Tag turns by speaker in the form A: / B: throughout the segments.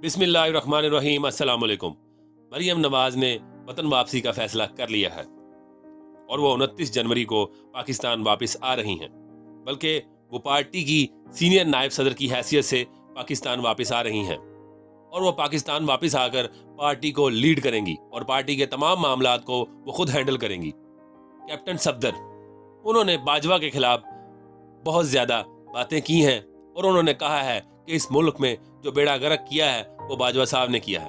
A: बिस्मिल्लाहिर्रहमानिर्रहीम। अस्सलाम वालेकुम। मरियम नवाज ने वतन वापसी का फैसला कर लिया है और वो 29 जनवरी को पाकिस्तान वापस आ रही हैं। बल्कि वो पार्टी की सीनियर नायब सदर की हैसियत से पाकिस्तान वापस आ रही हैं और वो पाकिस्तान वापस आकर पार्टी को लीड करेंगी और पार्टी के तमाम मामलात को वो खुद हैंडल करेंगी। कैप्टन सफदर, उन्होंने बाजवा के खिलाफ बहुत ज्यादा बातें की हैं और उन्होंने कहा है कि इस मुल्क में जो बेड़ा गर्क किया है वो बाजवा साहब ने किया है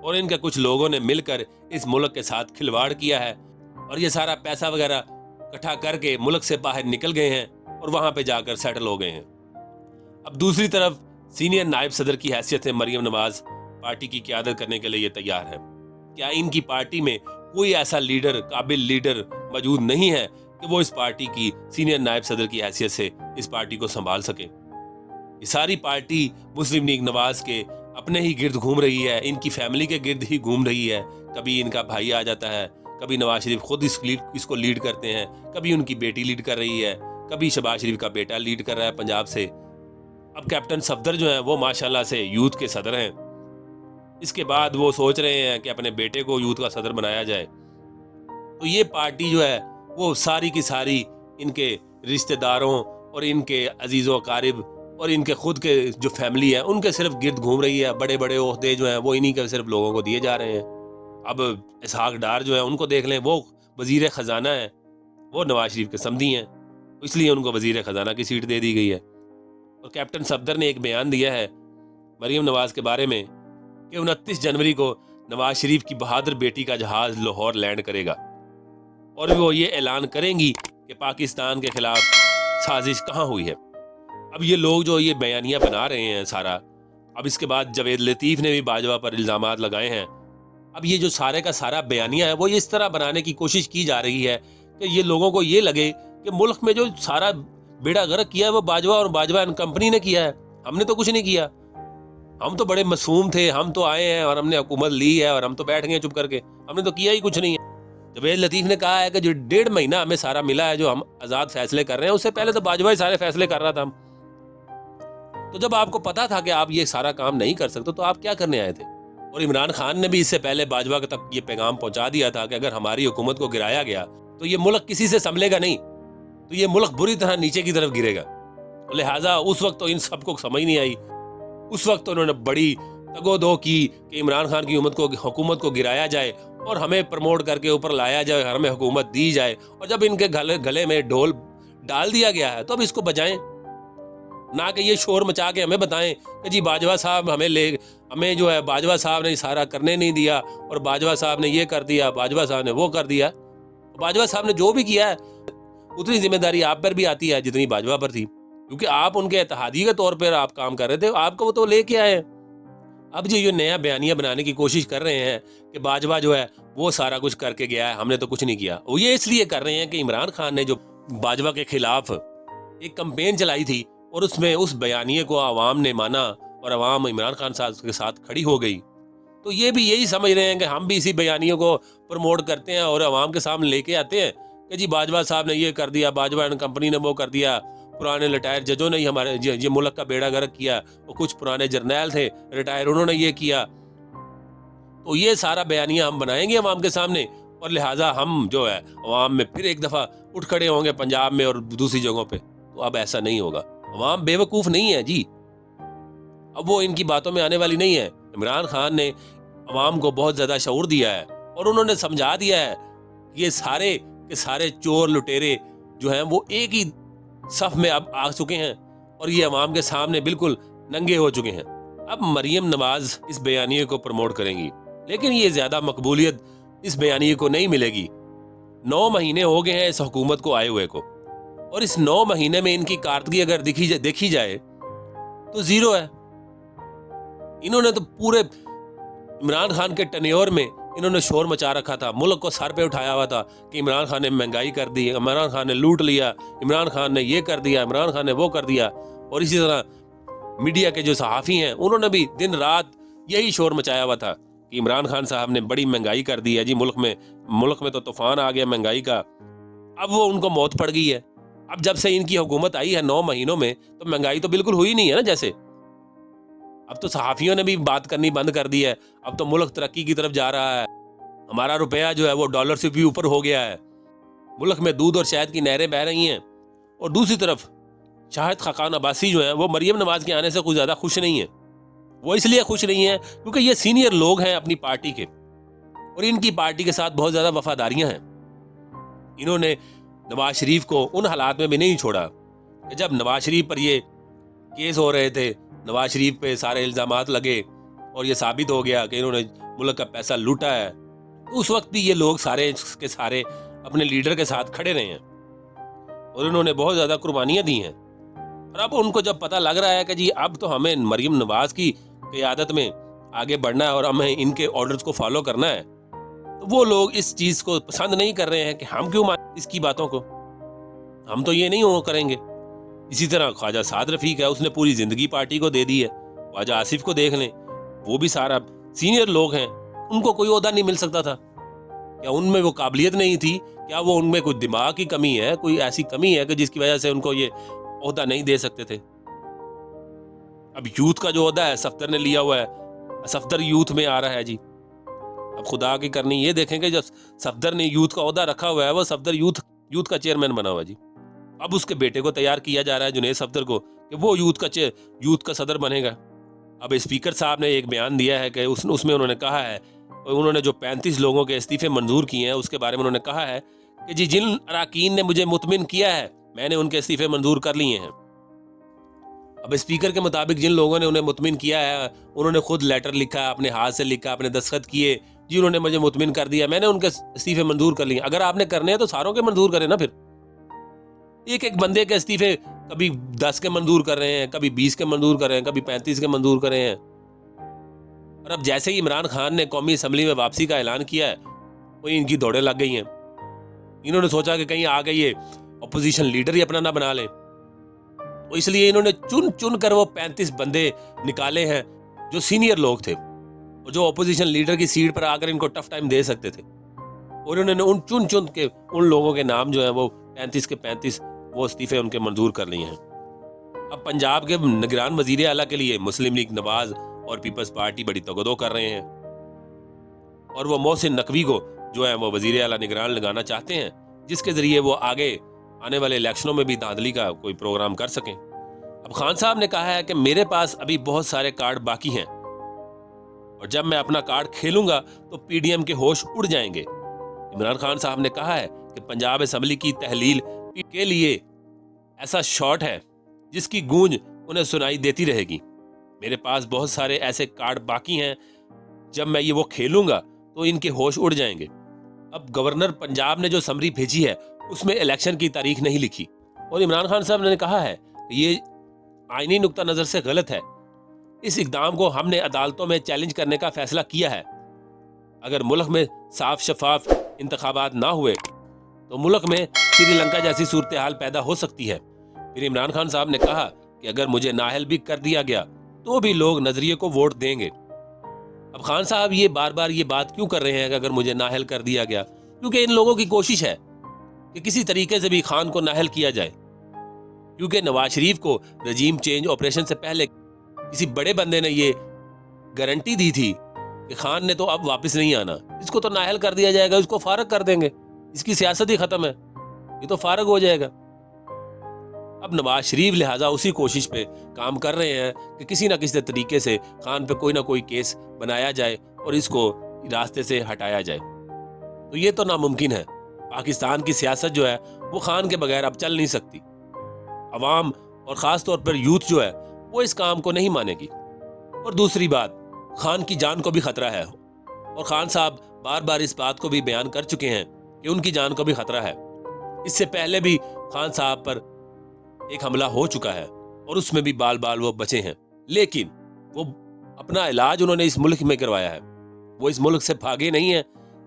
A: और इनके कुछ लोगों ने मिलकर इस मुल्क के साथ खिलवाड़ किया है और ये सारा पैसा वगैरह इकट्ठा करके मुल्क से बाहर निकल गए हैं और वहां पे जाकर सेटल हो गए हैं। अब दूसरी तरफ सीनियर नायब सदर की हैसियत से मरियम नवाज पार्टी की क़यादत करने के लिए तैयार है। क्या इनकी पार्टी में कोई ऐसा लीडर, काबिल लीडर मौजूद नहीं है कि वो इस पार्टी की सीनियर नायब सदर की हैसियत से इस पार्टी को संभाल सके? ये सारी पार्टी मुस्लिम लीग नवाज के अपने ही गिर्द घूम रही है, इनकी फैमिली के गिर्द ही घूम रही है। कभी इनका भाई आ जाता है, कभी नवाज शरीफ खुद इसको लीड करते हैं, कभी उनकी बेटी लीड कर रही है, कभी शहबाज शरीफ का बेटा लीड कर रहा है पंजाब से। अब कैप्टन सफदर जो है वो माशाल्लाह से यूथ के सदर हैं। इसके बाद वो सोच रहे हैं कि अपने बेटे को यूथ का सदर बनाया जाए। तो ये पार्टी जो है वो सारी की सारी इनके रिश्तेदारों और इनके अजीज़ो अकारिब और इनके खुद के जो फैमिली है उनके सिर्फ गिर्द घूम रही है। बड़े बड़े ओहदे जो हैं वो इन्हीं के सिर्फ लोगों को दिए जा रहे हैं। अब इसहाक डार जो है उनको देख लें, वो वजीर ख़जाना है, वो नवाज शरीफ के समधी हैं, इसलिए उनको वजीर ख़जाना की सीट दे दी गई है। और कैप्टन सफदर ने एक बयान दिया है मरियम नवाज के बारे में कि 29 जनवरी को नवाज शरीफ की बहादुर बेटी का जहाज लाहौर लैंड करेगा और वो ये ऐलान करेंगी कि पाकिस्तान के खिलाफ साजिश कहाँ हुई है। अब ये लोग जो ये बयानियां बना रहे हैं सारा, अब इसके बाद जावेद लतीफ़ ने भी बाजवा पर इल्ज़ामात लगाए हैं। अब ये जो सारे का सारा बयानिया है वो ये इस तरह बनाने की कोशिश की जा रही है कि ये लोगों को ये लगे कि मुल्क में जो सारा बेड़ा गर्क किया है वो बाजवा और बाजवा एंड कंपनी ने किया है, हमने तो कुछ नहीं किया। हम तो बड़े मासूम थे, हम तो आए हैं और हमने हुकूमत ली है और हम तो बैठ गए चुप करके, हमने तो किया ही कुछ नहीं है। जावेद लतीफ़ ने कहा है कि जो 1.5 महीना हमें सारा मिला है, जो हम आज़ाद फैसले कर रहे हैं, उससे पहले तो बाजवा ही सारे फैसले कर रहा था। तो जब आपको पता था कि आप ये सारा काम नहीं कर सकते तो आप क्या करने आए थे? और इमरान खान ने भी इससे पहले बाजवा तक ये पैगाम पहुंचा दिया था कि अगर हमारी हुकूमत को गिराया गया तो ये मुल्क किसी से संभलेगा नहीं, तो ये मुल्क बुरी तरह नीचे की तरफ गिरेगा। लिहाजा उस वक्त तो इन सबको समझ नहीं आई। उस वक्त तो उन्होंने बड़ी तगोदो की कि इमरान खान की हुकूमत को गिराया जाए और हमें प्रमोट करके ऊपर लाया जाए, हमें हुकूमत दी जाए। और जब इनके गले में ढोल डाल दिया गया है तो अब इसको बजाएं, ना कि ये शोर मचा के हमें बताएं कि जी बाजवा साहब हमें जो है बाजवा साहब ने सारा करने नहीं दिया और बाजवा साहब ने ये कर दिया, बाजवा साहब ने वो कर दिया। बाजवा साहब ने जो भी किया है उतनी जिम्मेदारी आप पर भी आती है जितनी बाजवा पर थी, क्योंकि आप उनके इत्तेहादी के तौर पर आप काम कर रहे थे, आपको वो तो लेके आए। अब जो नया बयानिया बनाने की कोशिश कर रहे हैं कि बाजवा जो है वो सारा कुछ करके गया है, हमने तो कुछ नहीं किया, वो ये इसलिए कर रहे हैं कि इमरान खान ने जो बाजवा के खिलाफ एक कैंपेन चलाई थी और उसमें उस बयानिए को आवाम ने माना और आवाम इमरान खान साहब के साथ खड़ी हो गई। तो ये भी यही समझ रहे हैं कि हम भी इसी बयानियों को प्रमोट करते हैं और आवाम के सामने लेके आते हैं कि जी बाजवा साहब ने ये कर दिया, बाजवा एंड कंपनी ने वो कर दिया, पुराने रिटायर जजों ने ही हमारे ये मुल्क का बेड़ा गर्क किया, वो कुछ पुराने जर्नैल थे रिटायर, उन्होंने ये किया। तो ये सारा बयानिया हम बनाएंगे अवाम के सामने और लिहाजा हम जो है अवाम में फिर एक दफ़ा उठ खड़े होंगे पंजाब में और दूसरी जगहों पे। तो अब ऐसा नहीं होगा। अवाम बेवकूफ़ नहीं है जी, अब वो इनकी बातों में आने वाली नहीं है। इमरान खान ने अवाम को बहुत ज़्यादा शऊर दिया है और उन्होंने समझा दिया है कि ये सारे के सारे चोर लुटेरे जो हैं वो एक ही सफ में अब आ चुके हैं और ये अवाम के सामने बिल्कुल नंगे हो चुके हैं। अब मरियम नवाज इस बयानिए को प्रमोट करेंगी, लेकिन ये ज़्यादा मकबूलियत इस बयानिए को नहीं मिलेगी। 9 महीने हो गए हैं इस हुकूमत को आए हुए को और इस 9 महीने में इनकी कारदगी अगर देखी जाए तो जीरो है। इन्होंने तो पूरे इमरान खान के टन्योर में इन्होंने शोर मचा रखा था, मुल्क को सर पे उठाया हुआ था कि इमरान खान ने महंगाई कर दी, इमरान खान ने लूट लिया, इमरान खान ने ये कर दिया, इमरान खान ने वो कर दिया। और इसी तरह मीडिया के जो सहाफ़ी हैं उन्होंने भी दिन रात यही शोर मचाया हुआ था कि इमरान खान साहब ने बड़ी महंगाई कर दी है जी, मुल्क में तो तूफान आ गया महंगाई का। अब वो उनको मौत पड़ गई है। अब जब से इनकी हुकूमत आई है 9 महीनों में तो महंगाई तो बिल्कुल हुई नहीं है ना। जैसे अब तो सहाफ़ियों ने भी बात करनी बंद कर दी है। अब तो मुल्क तरक्की की तरफ जा रहा है। हमारा रुपया जो है वो डॉलर से भी ऊपर हो गया है। मुल्क में दूध और शहद की नहरें बह रही हैं। और दूसरी तरफ शाहिद खाकान अब्बासी जो है वो मरियम नवाज के आने से कुछ ज़्यादा खुश नहीं है। वो इसलिए खुश नहीं है क्योंकि ये सीनियर लोग हैं अपनी पार्टी के और इनकी पार्टी के साथ बहुत ज़्यादा वफादारियां हैं। इन्होंने नवाज शरीफ को उन हालात में भी नहीं छोड़ा कि जब नवाज शरीफ पर ये केस हो रहे थे, नवाज शरीफ पे सारे इल्ज़ामात लगे और ये साबित हो गया कि इन्होंने मुल्क का पैसा लूटा है, तो उस वक्त भी ये लोग सारे के सारे अपने लीडर के साथ खड़े रहे हैं और उन्होंने बहुत ज़्यादा कुर्बानियाँ दी हैं। और अब उनको जब पता लग रहा है कि जी अब तो हमें मरियम नवाज की क़यादत में आगे बढ़ना है और हमें इनके ऑर्डर्स को फॉलो करना है, तो वो लोग इस चीज़ को पसंद नहीं कर रहे हैं कि हम क्यों माने इसकी बातों को, हम तो ये नहीं हो करेंगे। इसी तरह ख्वाजा साद रफ़ीक है, उसने पूरी ज़िंदगी पार्टी को दे दी है। ख्वाजा आसिफ को देख लें, वो भी सारा सीनियर लोग हैं, उनको कोई ओहदा नहीं मिल सकता था। क्या उनमें वो काबिलियत नहीं थी? क्या वो उनमें कोई दिमाग की कमी है, कोई ऐसी कमी है कि जिसकी वजह से उनको ये ओहदा नहीं दे सकते थे? अब यूथ का जो ओहदा है सफदर ने लिया हुआ है, सफदर यूथ में आ रहा है जी। अब खुदा की करनी ये देखेंगे, जब सफदर ने यूथ का ओहदा रखा हुआ है, वो सफदर यूथ का चेयरमैन बना हुआ है जी। अब उसके बेटे को तैयार किया जा रहा है, जुनैद सफदर को, कि वो यूथ का सदर बनेगा। अब स्पीकर साहब ने एक बयान दिया है कि उसमें उन्होंने कहा है, उन्होंने जो 35 लोगों के इस्तीफे मंजूर किए हैं उसके बारे में उन्होंने कहा है कि जी जिन अराकीन ने मुझे मुतमिन किया है मैंने उनके इस्तीफे मंजूर कर लिए हैं। अब स्पीकर के मुताबिक जिन लोगों ने उन्हें मुतमिन किया है उन्होंने खुद लेटर लिखा, अपने हाथ से लिखा, अपने दस्तखत किए, जी उन्होंने मुझे मुतमिन कर दिया, मैंने उनके इस्तीफे मंजूर कर लिए। अगर आपने करने हैं तो सारों के मंजूर करें ना। फिर एक एक बंदे के इस्तीफे कभी 10 के मंजूर कर रहे हैं, कभी 20 के मंजूर कर रहे हैं, कभी 35 के मंजूर कर रहे हैं। और अब जैसे ही इमरान खान ने कौमी असम्बली में वापसी का ऐलान किया है, वही इनकी दौड़ें लग गई हैं। इन्होंने सोचा कि कहीं आगे ये अपोजिशन लीडर ही अपना ना बना लें, तो इसलिए इन्होंने चुन चुन कर वो 35 बंदे निकाले हैं जो सीनियर लोग थे और जो अपोजिशन लीडर की सीट पर आकर इनको टफ टाइम दे सकते थे। और उन्होंने उन चुन चुन के उन लोगों के नाम जो है वो 35 के 35 वो इस्तीफे उनके मंजूर कर लिए हैं। अब पंजाब के निगरान वजीर आला के लिए मुस्लिम लीग नवाज और पीपल्स पार्टी बड़ी तगदो कर रहे हैं और वो मोहसिन नकवी को जो है वो वजीर आला निगरान लगाना चाहते हैं, जिसके जरिए वो आगे आने वाले इलेक्शनों में भी धांधली का कोई प्रोग्राम कर सकें। अब खान साहब ने कहा है कि मेरे पास अभी बहुत सारे कार्ड बाकी हैं और जब मैं अपना कार्ड खेलूंगा तो पीडीएम के होश उड़ जाएंगे। इमरान खान साहब ने कहा है कि पंजाब असम्बली की तहलील के लिए ऐसा शॉट है जिसकी गूंज उन्हें सुनाई देती रहेगी। मेरे पास बहुत सारे ऐसे कार्ड बाकी हैं, जब मैं ये वो खेलूंगा तो इनके होश उड़ जाएंगे। अब गवर्नर पंजाब ने जो समरी भेजी है उसमें इलेक्शन की तारीख नहीं लिखी और इमरान खान साहब ने कहा है कि ये आईनी नुक्ता नजर से गलत है। इस इकदाम को हमने अदालतों में चैलेंज करने का फैसला किया है। अगर मुल्क में साफ शफाफ इंतखाबात ना हुए तो मुल्क में श्रीलंका जैसी सूरत हाल पैदा हो सकती है। फिर इमरान खान साहब ने कहा कि अगर मुझे नाअहल भी कर दिया गया तो भी लोग नजरिए को वोट देंगे। अब खान साहब ये बार बार ये बात क्यों कर रहे हैं कि अगर मुझे नाअहल कर दिया गया? क्योंकि इन लोगों की कोशिश है कि किसी तरीके से भी खान को नाअहल किया जाए, क्योंकि नवाज शरीफ को रजीम चेंज ऑपरेशन से पहले किसी बड़े बंदे ने ये गारंटी दी थी कि खान ने तो अब वापस नहीं आना, इसको तो नाअहल कर दिया जाएगा, इसको फारग कर देंगे, इसकी सियासत ही खत्म है, ये तो फारग हो जाएगा। अब नवाज शरीफ लिहाजा उसी कोशिश पे काम कर रहे हैं कि किसी ना किसी तरीके से खान पे कोई ना कोई केस बनाया जाए और इसको रास्ते से हटाया जाए। तो ये तो नामुमकिन है। पाकिस्तान की सियासत जो है वो खान के बगैर अब चल नहीं सकती। अवाम और ख़ास तौर पर यूथ जो है वो इस काम को नहीं मानेगी। और दूसरी बात, खान की जान को भी खतरा है और खान साहब बार बार इस बात को भी बयान कर चुके हैं कि उनकी जान को भी खतरा है। इससे पहले भी खान साहब पर एक हमला हो चुका है और उसमें भी बाल बाल वो बचे हैं, लेकिन वो अपना इलाज उन्होंने इस मुल्क में करवाया है। वो इस मुल्क से भागे नहीं हैं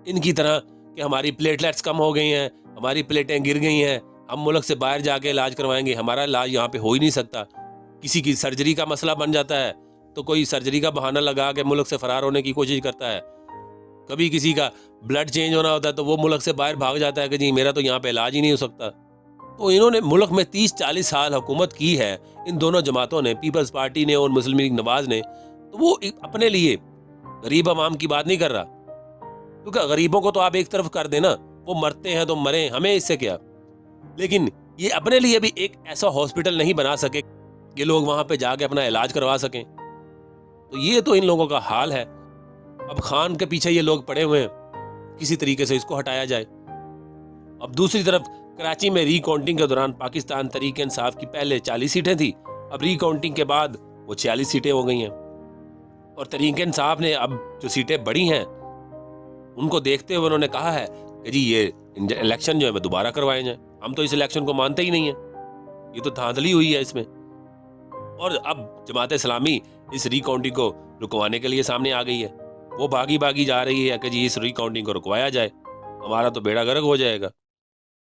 A: इनकी तरह कि हमारी प्लेटलेट्स कम हो गई हैं, हमारी प्लेटें गिर गई हैं, हम मुल्क से बाहर जाके इलाज करवाएंगे, हमारा इलाज यहाँ पे हो ही नहीं सकता। किसी की सर्जरी का मसला बन जाता है तो कोई सर्जरी का बहाना लगा के मुल्क से फरार होने की कोशिश करता है। कभी किसी का ब्लड चेंज होना होता है तो वो मुल्क से बाहर भाग जाता है कि जी मेरा तो यहाँ पे इलाज ही नहीं हो सकता। तो इन्होंने मुल्क में 30-40 साल हुकूमत की है, इन दोनों जमातों ने, पीपल्स पार्टी ने और मुस्लिम लीग नवाज ने, तो वो अपने लिए गरीब अवाम की बात नहीं कर रहा, क्योंकि गरीबों को तो आप एक तरफ कर देना, वो मरते हैं तो मरें, हमें इससे क्या। लेकिन ये अपने लिए भी एक ऐसा हॉस्पिटल नहीं बना सके कि लोग वहां पे जाके अपना इलाज करवा सकें। तो ये तो इन लोगों का हाल है। अब खान के पीछे ये लोग पड़े हुए हैं, किसी तरीके से इसको हटाया जाए। अब दूसरी तरफ कराची में रीकाउंटिंग के दौरान पाकिस्तान तहरीक इंसाफ की पहले 40 सीटें थी, अब रीकाउंटिंग के बाद वो 46 सीटें हो गई हैं। और तहरीक इंसाफ ने अब जो सीटें बढ़ी हैं उनको देखते हुए उन्होंने कहा है कि जी ये इलेक्शन जो है दोबारा करवाए जाए, हम तो इस इलेक्शन को मानते ही नहीं है, ये तो धांधली हुई है इसमें। और अब जमात इस्लामी इस रिकाउंटिंग को रुकवाने के लिए सामने आ गई है, वो भागी भागी जा रही है कि जी इस रिकाउंटिंग को रुकवाया जाए, हमारा तो बेड़ा गर्क हो जाएगा।